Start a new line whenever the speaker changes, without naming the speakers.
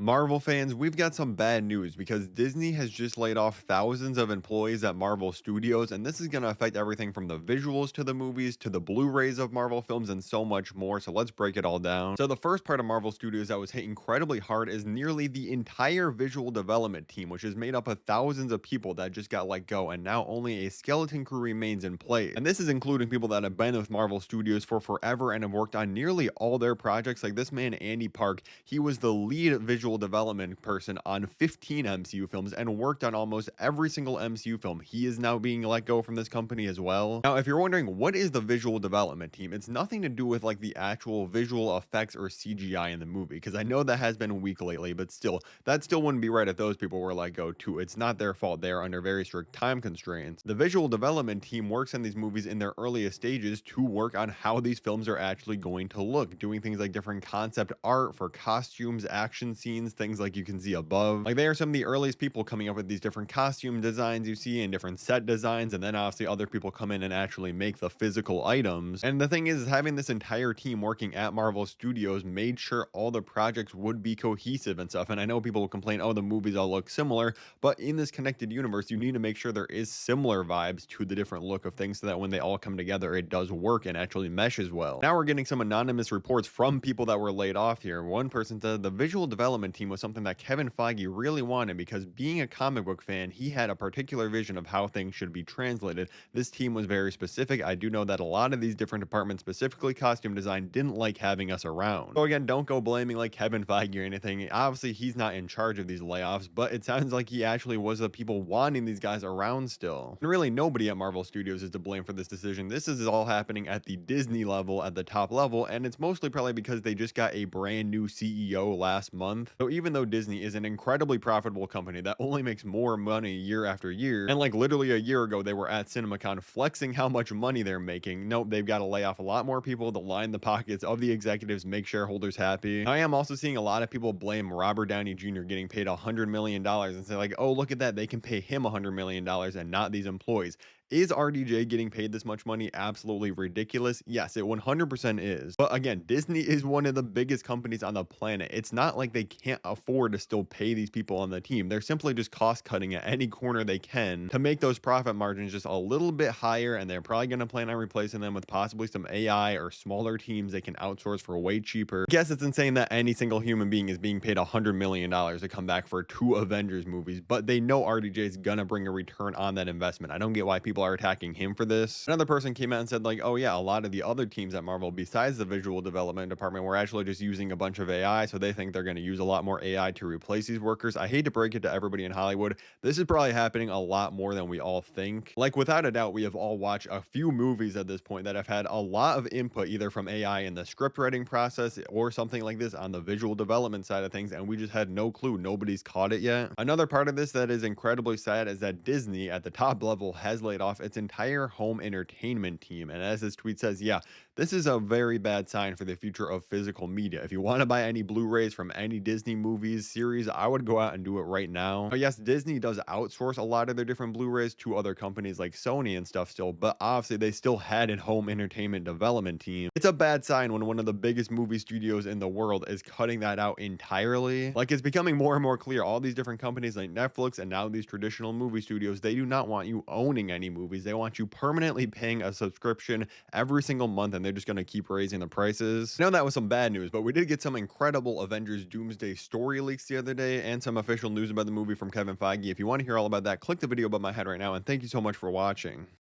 Marvel fans, we've got some bad news because Disney has just laid off thousands of employees at Marvel Studios, and this is going to affect everything from the visuals to the movies to the Blu-rays of Marvel films and so much more. So let's break it all down. So the first part of Marvel Studios that was hit incredibly hard is nearly the entire visual development team, which is made up of thousands of people that just got let go, and now only a skeleton crew remains in place. And this is including people that have been with Marvel Studios for forever and have worked on nearly all their projects. Like this man, Andy Park, he was the lead visual development person on 15 MCU films and worked on almost every single MCU film. He is now being let go from this company as well. Now, if you're wondering what is the visual development team, it's nothing to do with like the actual visual effects or CGI in the movie, because I know that has been weak lately, but still, that still wouldn't be right if those people were let go too. It's not their fault. They are under very strict time constraints. The visual development team works on these movies in their earliest stages to work on how these films are actually going to look, doing things like different concept art for costumes, action scenes, things like you can see above. Like they are some of the earliest people coming up with these different costume designs you see and different set designs, and then obviously other people come in and actually make the physical items. And the thing is having this entire team working at Marvel Studios made sure all the projects would be cohesive and stuff. And I know people will complain, oh, the movies all look similar, but in this connected universe, you need to make sure there is similar vibes to the different look of things so that when they all come together, it does work and actually meshes well. Now we're getting some anonymous reports from people that were laid off here. One person said the visual development team was something that Kevin Feige really wanted because being a comic book fan, he had a particular vision of how things should be translated. This team was very specific. I do know that a lot of these different departments, specifically costume design, didn't like having us around. So again, don't go blaming like Kevin Feige or anything. Obviously, he's not in charge of these layoffs, but it sounds like he actually was the people wanting these guys around still. And really, nobody at Marvel Studios is to blame for this decision. This is all happening at the Disney level, at the top level, and it's mostly probably because they just got a brand new CEO last month. So even though Disney is an incredibly profitable company that only makes more money year after year, and like literally a year ago they were at CinemaCon flexing how much money they're making, nope, they've got to lay off a lot more people to line the pockets of the executives, make shareholders happy. I am also seeing a lot of people blame Robert Downey Jr. getting paid $100 million and say like, oh, look at that, they can pay him $100 million and not these employees. Is RDJ getting paid this much money absolutely ridiculous? Yes, it 100% is. But again, Disney is one of the biggest companies on the planet. It's not like they can't afford to still pay these people on the team. They're simply just cost cutting at any corner they can to make those profit margins just a little bit higher, and they're probably going to plan on replacing them with possibly some AI or smaller teams they can outsource for way cheaper. I guess it's insane that any single human being is being paid $100 million to come back for 2 Avengers movies, but they know RDJ is going to bring a return on that investment. I don't get why people are attacking him for this. Another person came out and said like, oh yeah, a lot of the other teams at Marvel besides the visual development department were actually just using a bunch of AI, so they think they're going to use a lot more AI to replace these workers. I hate to break it to everybody in Hollywood, this is probably happening a lot more than we all think. Like without a doubt, we have all watched a few movies at this point that have had a lot of input either from AI in the script writing process or something like this on the visual development side of things, and we just had no clue. Nobody's caught it yet. Another part of this that is incredibly sad is that Disney at the top level has laid off its entire home entertainment team. And as this tweet says, yeah, this is a very bad sign for the future of physical media. If you want to buy any Blu-rays from any Disney movies, series, I would go out and do it right now. But yes, Disney does outsource a lot of their different Blu-rays to other companies like Sony and stuff still, but obviously they still had a home entertainment development team. It's a bad sign when one of the biggest movie studios in the world is cutting that out entirely. Like it's becoming more and more clear, all these different companies like Netflix and now these traditional movie studios, they do not want you owning any movies. They want you permanently paying a subscription every single month, and they're just going to keep raising the prices. I know that was some bad news, but we did get some incredible Avengers Doomsday story leaks the other day and some official news about the movie from Kevin Feige. If you want to hear all about that, click the video above my head right now, and thank you so much for watching.